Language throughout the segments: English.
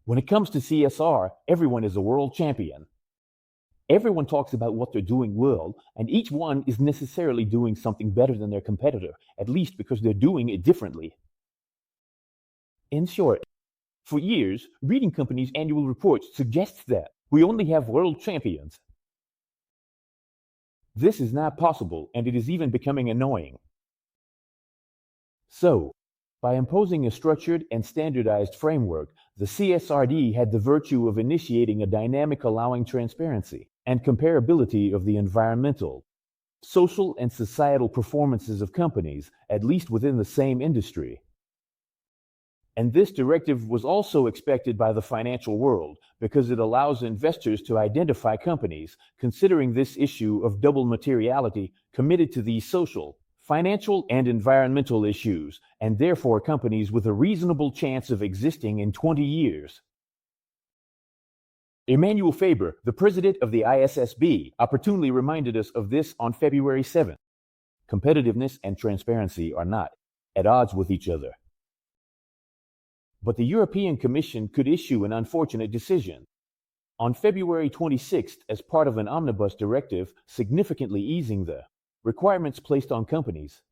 When it comes to CSR, everyone is a world champion. Everyone talks about what they're doing well, and each one is necessarily doing something better than their competitor, at least because they're doing it differently. In short, for years, reading companies' annual reports suggests that we only have world champions. This is not possible, and it is even becoming annoying. So, by imposing a structured and standardized framework, the CSRD had the virtue of initiating a dynamic allowing transparency and comparability of the environmental, social, and societal performances of companies, at least within the same industry. And this directive was also expected by the financial world because it allows investors to identify companies, considering this issue of double materiality, committed to these social, financial, and environmental issues, and therefore companies with a reasonable chance of existing in 20 years. Emmanuel Faber, the president of the ISSB, opportunely reminded us of this on February 7th. Competitiveness and transparency are not at odds with each other. But the European Commission could issue an unfortunate decision. On February 26th, as part of an omnibus directive significantly easing the requirements placed on companies.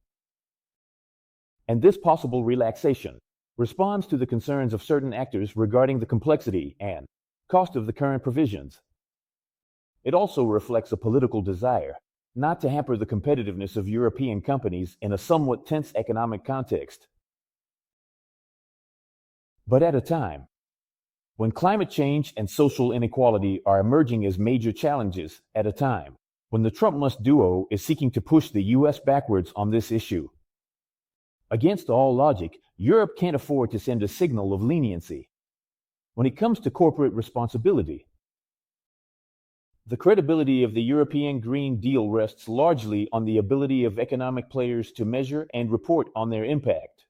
And this possible relaxation responds to the concerns of certain actors regarding the complexity and cost of the current provisions. It also reflects a political desire not to hamper the competitiveness of European companies in a somewhat tense economic context. But at a time when climate change and social inequality are emerging as major challenges, at a time when the Trump-Musk duo is seeking to push the US backwards on this issue. Against all logic, Europe can't afford to send a signal of leniency when it comes to corporate responsibility. The credibility of the European Green Deal rests largely on the ability of economic players to measure and report on their impact.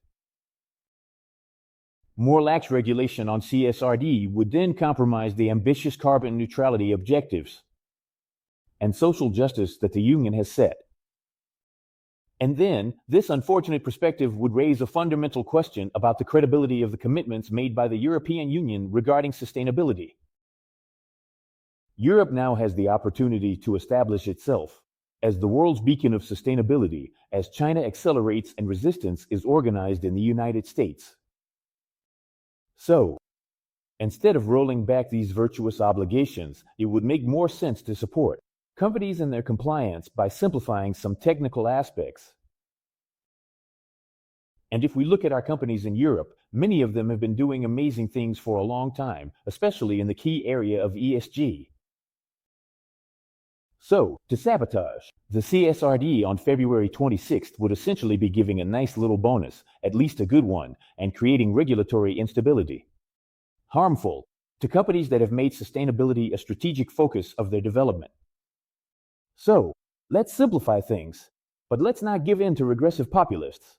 More lax regulation on CSRD would then compromise the ambitious carbon neutrality objectives and social justice that the Union has set. And then, this unfortunate perspective would raise a fundamental question about the credibility of the commitments made by the European Union regarding sustainability. Europe now has the opportunity to establish itself as the world's beacon of sustainability as China accelerates and resistance is organized in the United States. So, instead of rolling back these virtuous obligations, it would make more sense to support companies in their compliance by simplifying some technical aspects. And if we look at our companies in Europe, many of them have been doing amazing things for a long time, especially in the key area of ESG. So, to sabotage the CSRD on February 26th would essentially be giving a nice little bonus, at least a good one, and creating regulatory instability. Harmful to companies that have made sustainability a strategic focus of their development. So, let's simplify things, but let's not give in to regressive populists.